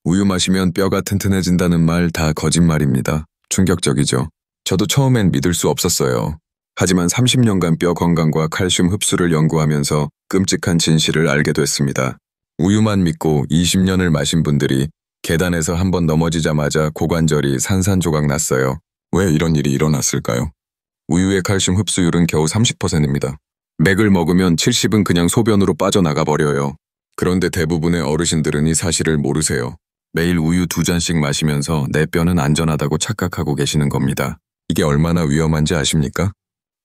우유 마시면 뼈가 튼튼해진다는 말 다 거짓말입니다. 충격적이죠. 저도 처음엔 믿을 수 없었어요. 하지만 30년간 뼈 건강과 칼슘 흡수를 연구하면서 끔찍한 진실을 알게 됐습니다. 우유만 믿고 20년을 마신 분들이 계단에서 한번 넘어지자마자 고관절이 산산조각 났어요. 왜 이런 일이 일어났을까요? 우유의 칼슘 흡수율은 겨우 30%입니다. 맥을 먹으면 70은 그냥 소변으로 빠져나가 버려요. 그런데 대부분의 어르신들은 이 사실을 모르세요. 매일 우유 2잔씩 마시면서 내 뼈는 안전하다고 착각하고 계시는 겁니다. 이게 얼마나 위험한지 아십니까?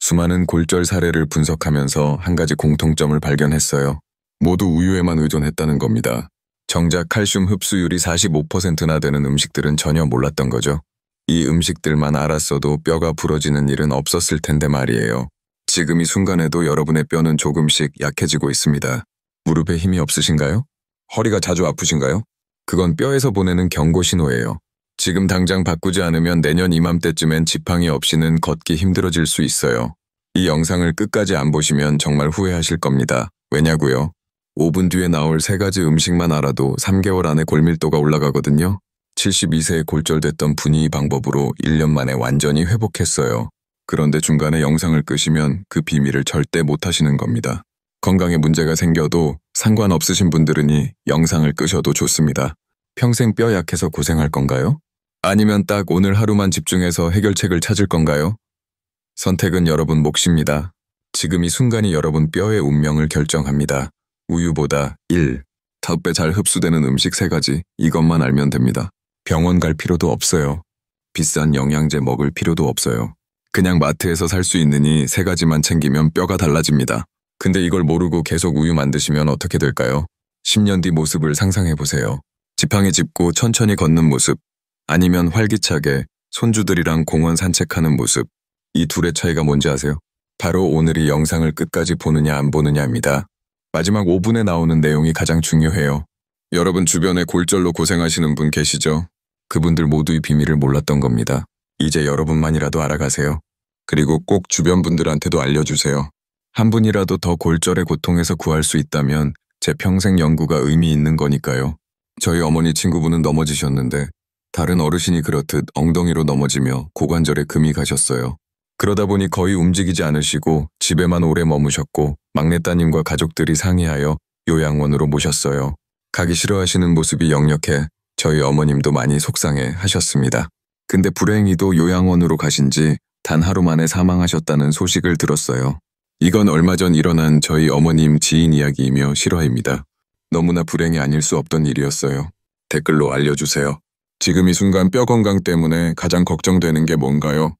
수많은 골절 사례를 분석하면서 한 가지 공통점을 발견했어요. 모두 우유에만 의존했다는 겁니다. 정작 칼슘 흡수율이 45%나 되는 음식들은 전혀 몰랐던 거죠. 이 음식들만 알았어도 뼈가 부러지는 일은 없었을 텐데 말이에요. 지금 이 순간에도 여러분의 뼈는 조금씩 약해지고 있습니다. 무릎에 힘이 없으신가요? 허리가 자주 아프신가요? 그건 뼈에서 보내는 경고 신호예요. 지금 당장 바꾸지 않으면 내년 이맘때쯤엔 지팡이 없이는 걷기 힘들어질 수 있어요. 이 영상을 끝까지 안 보시면 정말 후회하실 겁니다. 왜냐고요? 5분 뒤에 나올 3가지 음식만 알아도 3개월 안에 골밀도가 올라가거든요. 72세에 골절됐던 분이 이 방법으로 1년 만에 완전히 회복했어요. 그런데 중간에 영상을 끄시면 그 비밀을 절대 못하시는 겁니다. 건강에 문제가 생겨도 상관없으신 분들은 이 영상을 끄셔도 좋습니다. 평생 뼈 약해서 고생할 건가요? 아니면 딱 오늘 하루만 집중해서 해결책을 찾을 건가요? 선택은 여러분 몫입니다. 지금 이 순간이 여러분 뼈의 운명을 결정합니다. 우유보다 1. 덕배 잘 흡수되는 음식 3가지, 이것만 알면 됩니다. 병원 갈 필요도 없어요. 비싼 영양제 먹을 필요도 없어요. 그냥 마트에서 살 수 있으니 3가지만 챙기면 뼈가 달라집니다. 근데 이걸 모르고 계속 우유 만드시면 어떻게 될까요? 10년 뒤 모습을 상상해보세요. 지팡이 짚고 천천히 걷는 모습, 아니면 활기차게 손주들이랑 공원 산책하는 모습. 이 둘의 차이가 뭔지 아세요? 바로 오늘 이 영상을 끝까지 보느냐 안 보느냐입니다. 마지막 5분에 나오는 내용이 가장 중요해요. 여러분 주변에 골절로 고생하시는 분 계시죠? 그분들 모두 이 비밀을 몰랐던 겁니다. 이제 여러분만이라도 알아가세요. 그리고 꼭 주변 분들한테도 알려주세요. 한 분이라도 더 골절의 고통에서 구할 수 있다면 제 평생 연구가 의미 있는 거니까요. 저희 어머니 친구분은 넘어지셨는데 다른 어르신이 그렇듯 엉덩이로 넘어지며 고관절에 금이 가셨어요. 그러다 보니 거의 움직이지 않으시고 집에만 오래 머무셨고 막내따님과 가족들이 상의하여 요양원으로 모셨어요. 가기 싫어하시는 모습이 역력해 저희 어머님도 많이 속상해 하셨습니다. 근데 불행히도 요양원으로 가신 지 단 하루 만에 사망하셨다는 소식을 들었어요. 이건 얼마 전 일어난 저희 어머님 지인 이야기이며 실화입니다. 너무나 불행이 아닐 수 없던 일이었어요. 댓글로 알려주세요. 지금 이 순간 뼈 건강 때문에 가장 걱정되는 게 뭔가요?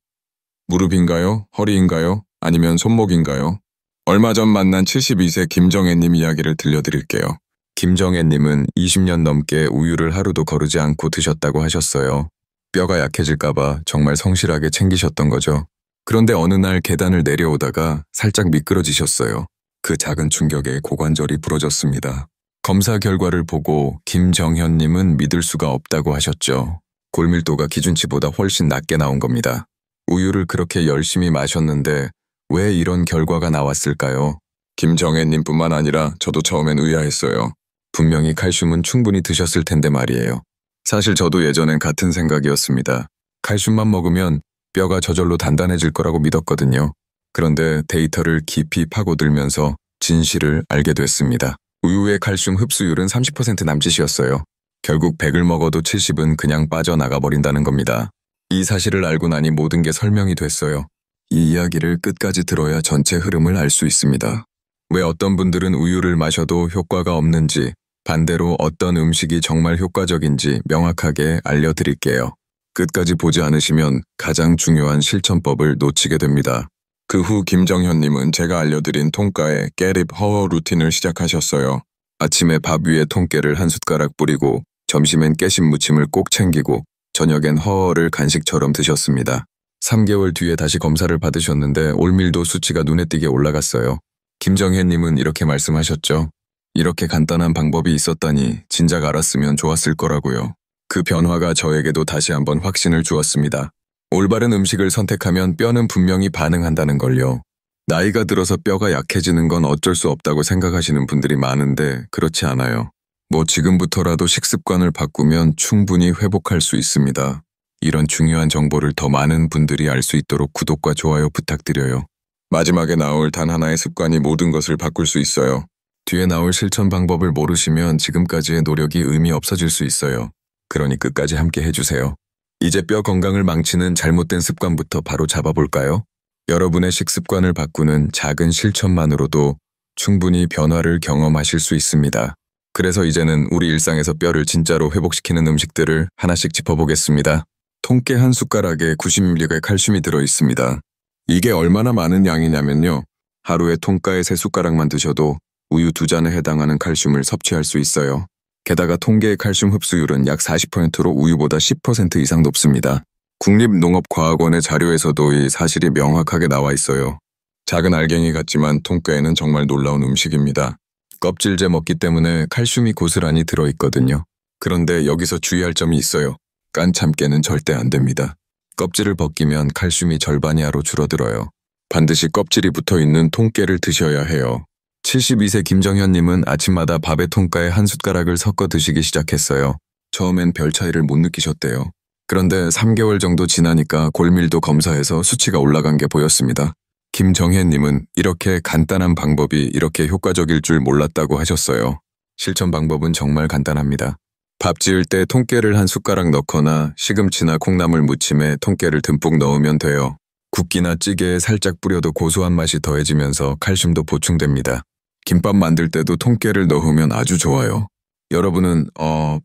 무릎인가요? 허리인가요? 아니면 손목인가요? 얼마 전 만난 72세 김정애님 이야기를 들려드릴게요. 김정애님은 20년 넘게 우유를 하루도 거르지 않고 드셨다고 하셨어요. 뼈가 약해질까봐 정말 성실하게 챙기셨던 거죠. 그런데 어느 날 계단을 내려오다가 살짝 미끄러지셨어요. 그 작은 충격에 고관절이 부러졌습니다. 검사 결과를 보고 김정현님은 믿을 수가 없다고 하셨죠. 골밀도가 기준치보다 훨씬 낮게 나온 겁니다. 우유를 그렇게 열심히 마셨는데 왜 이런 결과가 나왔을까요? 김정혜님뿐만 아니라 저도 처음엔 의아했어요. 분명히 칼슘은 충분히 드셨을 텐데 말이에요. 사실 저도 예전엔 같은 생각이었습니다. 칼슘만 먹으면 뼈가 저절로 단단해질 거라고 믿었거든요. 그런데 데이터를 깊이 파고들면서 진실을 알게 됐습니다. 우유의 칼슘 흡수율은 30% 남짓이었어요. 결국 100을 먹어도 70은 그냥 빠져나가 버린다는 겁니다. 이 사실을 알고 나니 모든 게 설명이 됐어요. 이 이야기를 끝까지 들어야 전체 흐름을 알 수 있습니다. 왜 어떤 분들은 우유를 마셔도 효과가 없는지, 반대로 어떤 음식이 정말 효과적인지 명확하게 알려드릴게요. 끝까지 보지 않으시면 가장 중요한 실천법을 놓치게 됩니다. 그 후 김정현님은 제가 알려드린 통가의 깨립 허워 루틴을 시작하셨어요. 아침에 밥 위에 통깨를 한 숟가락 뿌리고 점심엔 깨신 무침을 꼭 챙기고 저녁엔 허어를 간식처럼 드셨습니다. 3개월 뒤에 다시 검사를 받으셨는데 올밀도 수치가 눈에 띄게 올라갔어요. 김정혜님은 이렇게 말씀하셨죠. 이렇게 간단한 방법이 있었다니 진작 알았으면 좋았을 거라고요. 그 변화가 저에게도 다시 한번 확신을 주었습니다. 올바른 음식을 선택하면 뼈는 분명히 반응한다는 걸요. 나이가 들어서 뼈가 약해지는 건 어쩔 수 없다고 생각하시는 분들이 많은데 그렇지 않아요. 뭐 지금부터라도 식습관을 바꾸면 충분히 회복할 수 있습니다. 이런 중요한 정보를 더 많은 분들이 알 수 있도록 구독과 좋아요 부탁드려요. 마지막에 나올 단 하나의 습관이 모든 것을 바꿀 수 있어요. 뒤에 나올 실천 방법을 모르시면 지금까지의 노력이 의미 없어질 수 있어요. 그러니 끝까지 함께 해주세요. 이제 뼈 건강을 망치는 잘못된 습관부터 바로 잡아볼까요? 여러분의 식습관을 바꾸는 작은 실천만으로도 충분히 변화를 경험하실 수 있습니다. 그래서 이제는 우리 일상에서 뼈를 진짜로 회복시키는 음식들을 하나씩 짚어보겠습니다. 통깨 한 숟가락에 90mg의 칼슘이 들어있습니다. 이게 얼마나 많은 양이냐면요. 하루에 통가의 3숟가락만 드셔도 우유 2잔에 해당하는 칼슘을 섭취할 수 있어요. 게다가 통깨의 칼슘 흡수율은 약 40%로 우유보다 10% 이상 높습니다. 국립농업과학원의 자료에서도 이 사실이 명확하게 나와 있어요. 작은 알갱이 같지만 통깨에는 정말 놀라운 음식입니다. 껍질째 먹기 때문에 칼슘이 고스란히 들어있거든요. 그런데 여기서 주의할 점이 있어요. 깐 참깨는 절대 안 됩니다. 껍질을 벗기면 칼슘이 절반 이하로 줄어들어요. 반드시 껍질이 붙어있는 통깨를 드셔야 해요. 72세 김정현님은 아침마다 밥에 통가에 한 숟가락을 섞어 드시기 시작했어요. 처음엔 별 차이를 못 느끼셨대요. 그런데 3개월 정도 지나니까 골밀도 검사해서 수치가 올라간 게 보였습니다. 김정혜님은 이렇게 간단한 방법이 이렇게 효과적일 줄 몰랐다고 하셨어요. 실천 방법은 정말 간단합니다. 밥 지을 때 통깨를 한 숟가락 넣거나 시금치나 콩나물 무침에 통깨를 듬뿍 넣으면 돼요. 국기나 찌개에 살짝 뿌려도 고소한 맛이 더해지면서 칼슘도 보충됩니다. 김밥 만들 때도 통깨를 넣으면 아주 좋아요. 여러분은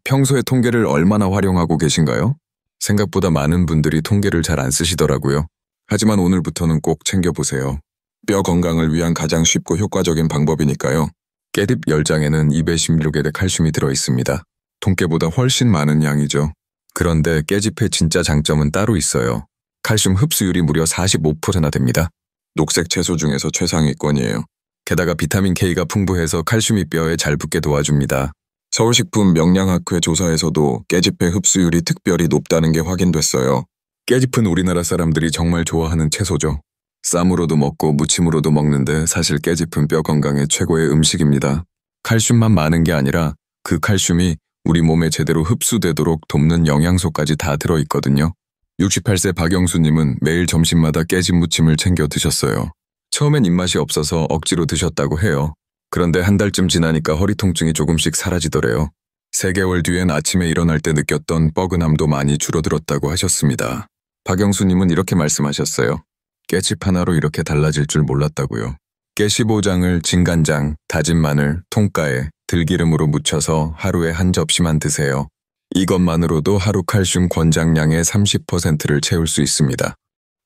평소에 통깨를 얼마나 활용하고 계신가요? 생각보다 많은 분들이 통깨를 잘 안 쓰시더라고요. 하지만 오늘부터는 꼭 챙겨보세요. 뼈 건강을 위한 가장 쉽고 효과적인 방법이니까요. 깻잎 10장에는 216mg의 칼슘이 들어있습니다. 통깨보다 훨씬 많은 양이죠. 그런데 깨잎의 진짜 장점은 따로 있어요. 칼슘 흡수율이 무려 45%나 됩니다. 녹색 채소 중에서 최상위권이에요. 게다가 비타민 K가 풍부해서 칼슘이 뼈에 잘 붙게 도와줍니다. 서울식품 명량학회 조사에서도 깨잎의 흡수율이 특별히 높다는 게 확인됐어요. 깨잎은 우리나라 사람들이 정말 좋아하는 채소죠. 쌈으로도 먹고 무침으로도 먹는데 사실 깨잎은 뼈 건강에 최고의 음식입니다. 칼슘만 많은 게 아니라 그 칼슘이 우리 몸에 제대로 흡수되도록 돕는 영양소까지 다 들어있거든요. 68세 박영수님은 매일 점심마다 깨집 무침을 챙겨 드셨어요. 처음엔 입맛이 없어서 억지로 드셨다고 해요. 그런데 한 달쯤 지나니까 허리 통증이 조금씩 사라지더래요. 3개월 뒤엔 아침에 일어날 때 느꼈던 뻐근함도 많이 줄어들었다고 하셨습니다. 박영수님은 이렇게 말씀하셨어요. 깨집 하나로 이렇게 달라질 줄 몰랐다고요. 깨 15장을 진간장, 다진 마늘, 통가에, 들기름으로 무쳐서 하루에 한 접시만 드세요. 이것만으로도 하루 칼슘 권장량의 30%를 채울 수 있습니다.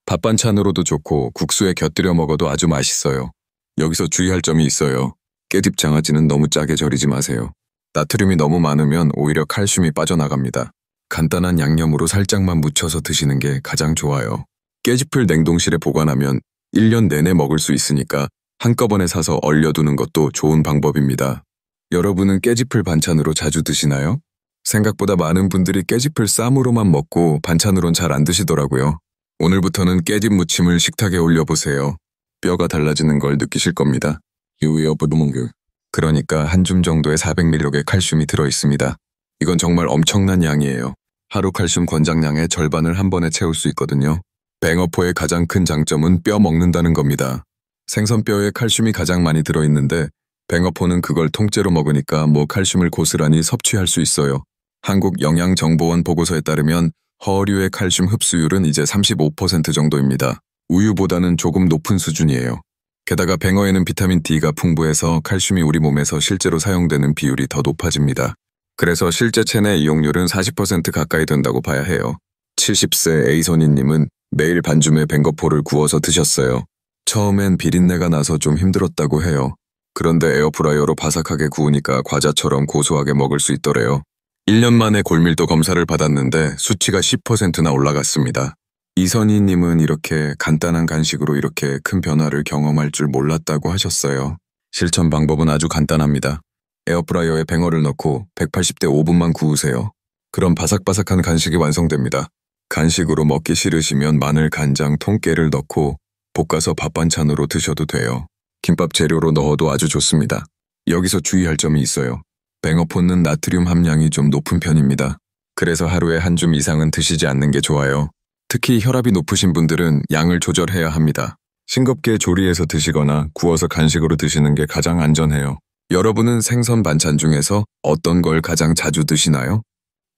밥 반찬으로도 좋고 국수에 곁들여 먹어도 아주 맛있어요. 여기서 주의할 점이 있어요. 깨집 장아찌는 너무 짜게 절이지 마세요. 나트륨이 너무 많으면 오히려 칼슘이 빠져나갑니다. 간단한 양념으로 살짝만 묻혀서 드시는 게 가장 좋아요. 깨짚을 냉동실에 보관하면 1년 내내 먹을 수 있으니까 한꺼번에 사서 얼려두는 것도 좋은 방법입니다. 여러분은 깨짚을 반찬으로 자주 드시나요? 생각보다 많은 분들이 깨짚을 쌈으로만 먹고 반찬으론 잘 안 드시더라고요. 오늘부터는 깨짚 무침을 식탁에 올려보세요. 뼈가 달라지는 걸 느끼실 겁니다. 그러니까 한 줌 정도의 400mg의 칼슘이 들어있습니다. 이건 정말 엄청난 양이에요. 하루 칼슘 권장량의 절반을 한 번에 채울 수 있거든요. 뱅어포의 가장 큰 장점은 뼈 먹는다는 겁니다. 생선뼈에 칼슘이 가장 많이 들어있는데 뱅어포는 그걸 통째로 먹으니까 칼슘을 고스란히 섭취할 수 있어요. 한국영양정보원 보고서에 따르면 허류의 칼슘 흡수율은 이제 35% 정도입니다. 우유보다는 조금 높은 수준이에요. 게다가 뱅어에는 비타민 D가 풍부해서 칼슘이 우리 몸에서 실제로 사용되는 비율이 더 높아집니다. 그래서 실제 체내 이용률은 40% 가까이 된다고 봐야 해요. 70세 A선희님은 매일 반줌에 뱅거포를 구워서 드셨어요. 처음엔 비린내가 나서 좀 힘들었다고 해요. 그런데 에어프라이어로 바삭하게 구우니까 과자처럼 고소하게 먹을 수 있더래요. 1년 만에 골밀도 검사를 받았는데 수치가 10%나 올라갔습니다. 이선희님은 이렇게 간단한 간식으로 이렇게 큰 변화를 경험할 줄 몰랐다고 하셨어요. 실천 방법은 아주 간단합니다. 에어프라이어에 뱅어를 넣고 180대 5분만 구우세요. 그럼 바삭바삭한 간식이 완성됩니다. 간식으로 먹기 싫으시면 마늘, 간장, 통깨를 넣고 볶아서 밥 반찬으로 드셔도 돼요. 김밥 재료로 넣어도 아주 좋습니다. 여기서 주의할 점이 있어요. 뱅어포는 나트륨 함량이 좀 높은 편입니다. 그래서 하루에 한 줌 이상은 드시지 않는 게 좋아요. 특히 혈압이 높으신 분들은 양을 조절해야 합니다. 싱겁게 조리해서 드시거나 구워서 간식으로 드시는 게 가장 안전해요. 여러분은 생선 반찬 중에서 어떤 걸 가장 자주 드시나요?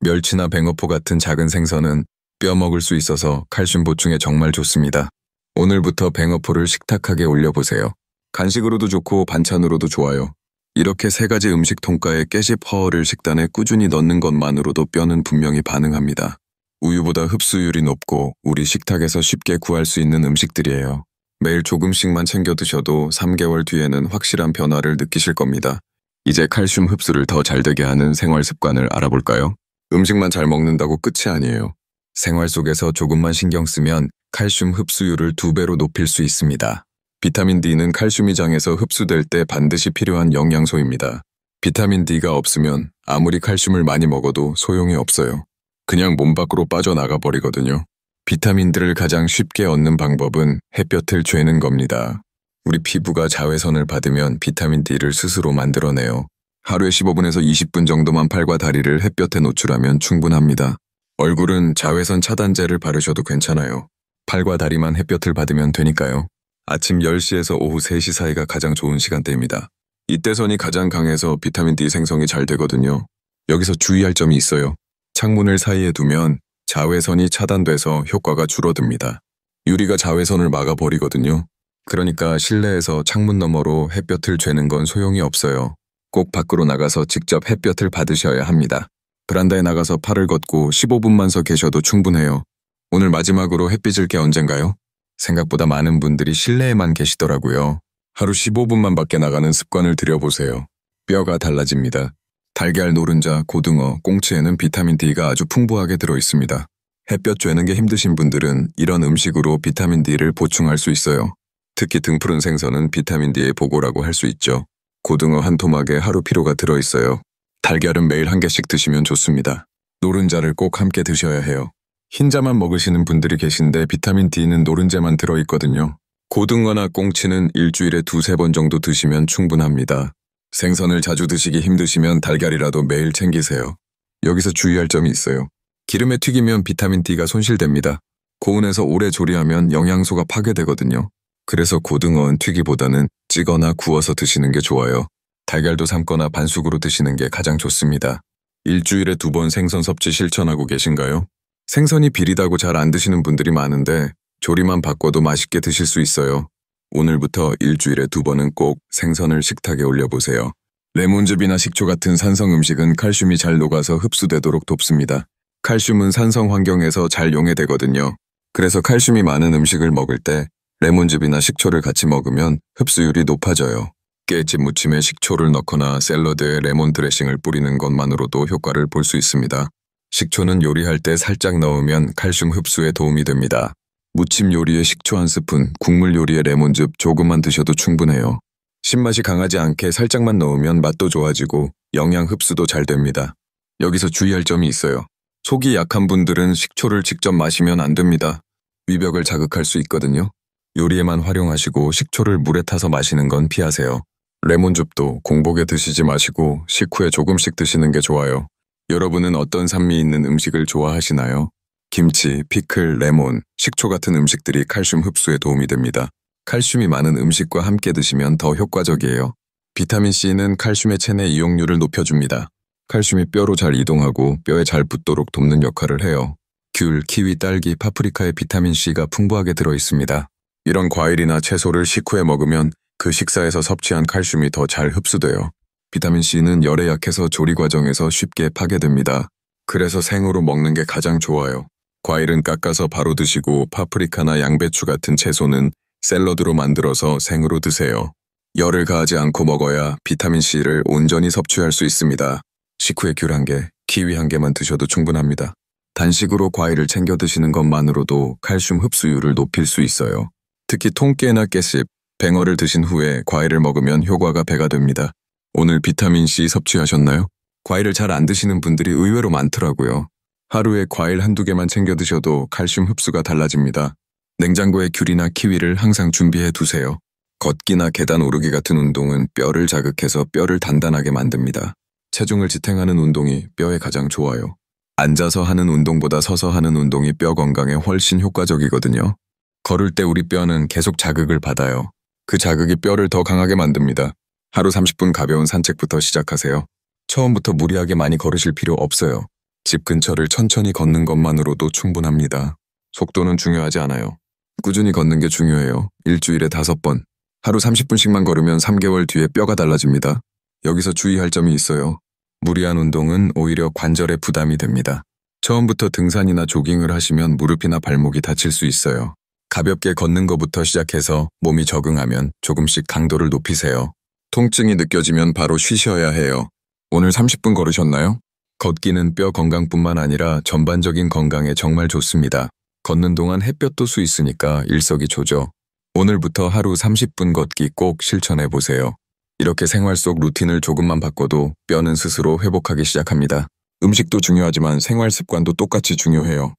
멸치나 뱅어포 같은 작은 생선은 뼈 먹을 수 있어서 칼슘 보충에 정말 좋습니다. 오늘부터 뱅어포를 식탁하게 올려보세요. 간식으로도 좋고 반찬으로도 좋아요. 이렇게 세 가지 음식 통가에 깨집 허어를 식단에 꾸준히 넣는 것만으로도 뼈는 분명히 반응합니다. 우유보다 흡수율이 높고 우리 식탁에서 쉽게 구할 수 있는 음식들이에요. 매일 조금씩만 챙겨 드셔도 3개월 뒤에는 확실한 변화를 느끼실 겁니다. 이제 칼슘 흡수를 더 잘 되게 하는 생활 습관을 알아볼까요? 음식만 잘 먹는다고 끝이 아니에요. 생활 속에서 조금만 신경 쓰면 칼슘 흡수율을 2배로 높일 수 있습니다. 비타민 D는 칼슘이 장에서 흡수될 때 반드시 필요한 영양소입니다. 비타민 D가 없으면 아무리 칼슘을 많이 먹어도 소용이 없어요. 그냥 몸 밖으로 빠져나가 버리거든요. 비타민들을 가장 쉽게 얻는 방법은 햇볕을 쬐는 겁니다. 우리 피부가 자외선을 받으면 비타민 D를 스스로 만들어내요. 하루에 15분에서 20분 정도만 팔과 다리를 햇볕에 노출하면 충분합니다. 얼굴은 자외선 차단제를 바르셔도 괜찮아요. 팔과 다리만 햇볕을 받으면 되니까요. 아침 10시에서 오후 3시 사이가 가장 좋은 시간대입니다. 이때 선이 가장 강해서 비타민 D 생성이 잘 되거든요. 여기서 주의할 점이 있어요. 창문을 사이에 두면 자외선이 차단돼서 효과가 줄어듭니다. 유리가 자외선을 막아버리거든요. 그러니까 실내에서 창문 너머로 햇볕을 쬐는 건 소용이 없어요. 꼭 밖으로 나가서 직접 햇볕을 받으셔야 합니다. 베란다에 나가서 팔을 걷고 15분만 서 계셔도 충분해요. 오늘 마지막으로 햇빛을 게 언젠가요? 생각보다 많은 분들이 실내에만 계시더라고요. 하루 15분만 밖에 나가는 습관을 들여보세요. 뼈가 달라집니다. 달걀, 노른자, 고등어, 꽁치에는 비타민 D가 아주 풍부하게 들어있습니다. 햇볕 쬐는 게 힘드신 분들은 이런 음식으로 비타민 D를 보충할 수 있어요. 특히 등푸른 생선은 비타민 D의 보고라고 할 수 있죠. 고등어 한 토막에 하루 피로가 들어있어요. 달걀은 매일 1개씩 드시면 좋습니다. 노른자를 꼭 함께 드셔야 해요. 흰자만 먹으시는 분들이 계신데 비타민 D는 노른자만 들어있거든요. 고등어나 꽁치는 일주일에 2-3번 정도 드시면 충분합니다. 생선을 자주 드시기 힘드시면 달걀이라도 매일 챙기세요. 여기서 주의할 점이 있어요. 기름에 튀기면 비타민 D가 손실됩니다. 고온에서 오래 조리하면 영양소가 파괴되거든요. 그래서 고등어는 튀기보다는 찌거나 구워서 드시는 게 좋아요. 달걀도 삶거나 반숙으로 드시는 게 가장 좋습니다. 일주일에 2번 생선 섭취 실천하고 계신가요? 생선이 비리다고 잘 안 드시는 분들이 많은데 조리만 바꿔도 맛있게 드실 수 있어요. 오늘부터 일주일에 2번은 꼭 생선을 식탁에 올려보세요. 레몬즙이나 식초 같은 산성 음식은 칼슘이 잘 녹아서 흡수되도록 돕습니다. 칼슘은 산성 환경에서 잘 용해되거든요. 그래서 칼슘이 많은 음식을 먹을 때 레몬즙이나 식초를 같이 먹으면 흡수율이 높아져요. 깨집 무침에 식초를 넣거나 샐러드에 레몬 드레싱을 뿌리는 것만으로도 효과를 볼 수 있습니다. 식초는 요리할 때 살짝 넣으면 칼슘 흡수에 도움이 됩니다. 무침 요리에 식초 1스푼, 국물 요리에 레몬즙 조금만 드셔도 충분해요. 신맛이 강하지 않게 살짝만 넣으면 맛도 좋아지고 영양 흡수도 잘 됩니다. 여기서 주의할 점이 있어요. 속이 약한 분들은 식초를 직접 마시면 안 됩니다. 위벽을 자극할 수 있거든요. 요리에만 활용하시고 식초를 물에 타서 마시는 건 피하세요. 레몬즙도 공복에 드시지 마시고 식후에 조금씩 드시는 게 좋아요. 여러분은 어떤 산미 있는 음식을 좋아하시나요? 김치, 피클, 레몬, 식초 같은 음식들이 칼슘 흡수에 도움이 됩니다. 칼슘이 많은 음식과 함께 드시면 더 효과적이에요. 비타민C는 칼슘의 체내 이용률을 높여줍니다. 칼슘이 뼈로 잘 이동하고 뼈에 잘 붙도록 돕는 역할을 해요. 귤, 키위, 딸기, 파프리카에 비타민C가 풍부하게 들어있습니다. 이런 과일이나 채소를 식후에 먹으면 그 식사에서 섭취한 칼슘이 더 잘 흡수돼요. 비타민C는 열에 약해서 조리 과정에서 쉽게 파괴됩니다. 그래서 생으로 먹는 게 가장 좋아요. 과일은 깎아서 바로 드시고 파프리카나 양배추 같은 채소는 샐러드로 만들어서 생으로 드세요. 열을 가하지 않고 먹어야 비타민C를 온전히 섭취할 수 있습니다. 식후에 귤 1개, 키위 1개만 드셔도 충분합니다. 단식으로 과일을 챙겨 드시는 것만으로도 칼슘 흡수율을 높일 수 있어요. 특히 통깨나 깨씹, 뱅어를 드신 후에 과일을 먹으면 효과가 배가 됩니다. 오늘 비타민C 섭취하셨나요? 과일을 잘 안 드시는 분들이 의외로 많더라고요. 하루에 과일 1-2개만 챙겨 드셔도 칼슘 흡수가 달라집니다. 냉장고에 귤이나 키위를 항상 준비해 두세요. 걷기나 계단 오르기 같은 운동은 뼈를 자극해서 뼈를 단단하게 만듭니다. 체중을 지탱하는 운동이 뼈에 가장 좋아요. 앉아서 하는 운동보다 서서 하는 운동이 뼈 건강에 훨씬 효과적이거든요. 걸을 때 우리 뼈는 계속 자극을 받아요. 그 자극이 뼈를 더 강하게 만듭니다. 하루 30분 가벼운 산책부터 시작하세요. 처음부터 무리하게 많이 걸으실 필요 없어요. 집 근처를 천천히 걷는 것만으로도 충분합니다. 속도는 중요하지 않아요. 꾸준히 걷는 게 중요해요. 일주일에 5번. 하루 30분씩만 걸으면 3개월 뒤에 뼈가 달라집니다. 여기서 주의할 점이 있어요. 무리한 운동은 오히려 관절에 부담이 됩니다. 처음부터 등산이나 조깅을 하시면 무릎이나 발목이 다칠 수 있어요. 가볍게 걷는 것부터 시작해서 몸이 적응하면 조금씩 강도를 높이세요. 통증이 느껴지면 바로 쉬셔야 해요. 오늘 30분 걸으셨나요? 걷기는 뼈 건강뿐만 아니라 전반적인 건강에 정말 좋습니다. 걷는 동안 햇볕도 수 있으니까 일석이조죠. 오늘부터 하루 30분 걷기 꼭 실천해보세요. 이렇게 생활 속 루틴을 조금만 바꿔도 뼈는 스스로 회복하기 시작합니다. 음식도 중요하지만 생활 습관도 똑같이 중요해요.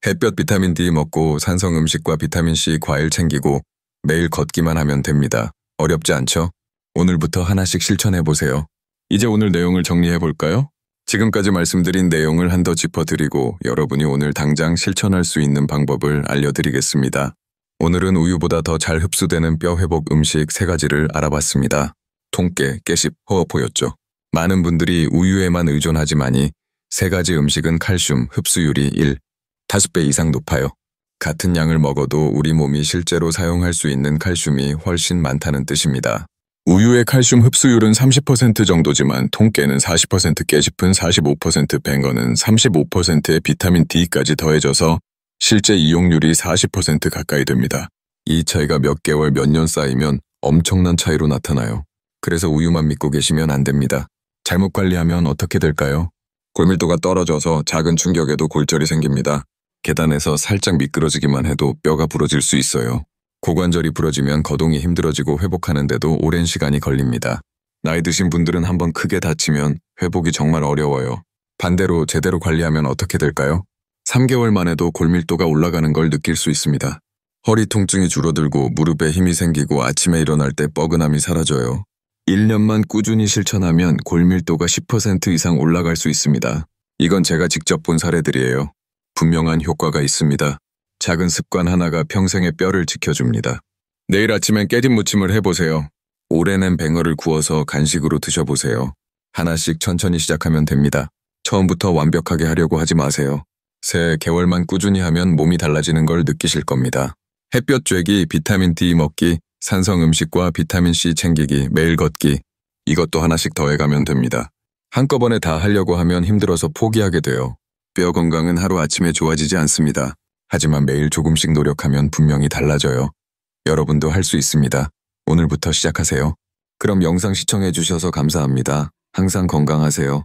햇볕 비타민 D 먹고 산성 음식과 비타민 C 과일 챙기고 매일 걷기만 하면 됩니다. 어렵지 않죠? 오늘부터 하나씩 실천해보세요. 이제 오늘 내용을 정리해볼까요? 지금까지 말씀드린 내용을 한 더 짚어드리고 여러분이 오늘 당장 실천할 수 있는 방법을 알려드리겠습니다. 오늘은 우유보다 더 잘 흡수되는 뼈 회복 음식 3가지를 알아봤습니다. 통깨, 깨씹, 허어포였죠. 많은 분들이 우유에만 의존하지만이 3가지 음식은 칼슘 흡수율이 5배 이상 높아요. 같은 양을 먹어도 우리 몸이 실제로 사용할 수 있는 칼슘이 훨씬 많다는 뜻입니다. 우유의 칼슘 흡수율은 30% 정도지만 통깨는 40%, 깨씹은 45%, 뱅어는 35%의 비타민 D까지 더해져서 실제 이용률이 40% 가까이 됩니다. 이 차이가 몇 개월, 몇 년 쌓이면 엄청난 차이로 나타나요. 그래서 우유만 믿고 계시면 안 됩니다. 잘못 관리하면 어떻게 될까요? 골밀도가 떨어져서 작은 충격에도 골절이 생깁니다. 계단에서 살짝 미끄러지기만 해도 뼈가 부러질 수 있어요. 고관절이 부러지면 거동이 힘들어지고 회복하는데도 오랜 시간이 걸립니다. 나이 드신 분들은 한번 크게 다치면 회복이 정말 어려워요. 반대로 제대로 관리하면 어떻게 될까요? 3개월 만에도 골밀도가 올라가는 걸 느낄 수 있습니다. 허리 통증이 줄어들고 무릎에 힘이 생기고 아침에 일어날 때 뻐근함이 사라져요. 1년만 꾸준히 실천하면 골밀도가 10% 이상 올라갈 수 있습니다. 이건 제가 직접 본 사례들이에요. 분명한 효과가 있습니다. 작은 습관 하나가 평생의 뼈를 지켜줍니다. 내일 아침엔 깨잎 무침을 해보세요. 오래낸 뱅어를 구워서 간식으로 드셔보세요. 하나씩 천천히 시작하면 됩니다. 처음부터 완벽하게 하려고 하지 마세요. 3개월만 꾸준히 하면 몸이 달라지는 걸 느끼실 겁니다. 햇볕 쬐기, 비타민 D 먹기, 산성 음식과 비타민 C 챙기기, 매일 걷기, 이것도 하나씩 더해가면 됩니다. 한꺼번에 다 하려고 하면 힘들어서 포기하게 돼요. 뼈 건강은 하루아침에 좋아지지 않습니다. 하지만 매일 조금씩 노력하면 분명히 달라져요. 여러분도 할 수 있습니다. 오늘부터 시작하세요. 그럼 영상 시청해 주셔서 감사합니다. 항상 건강하세요.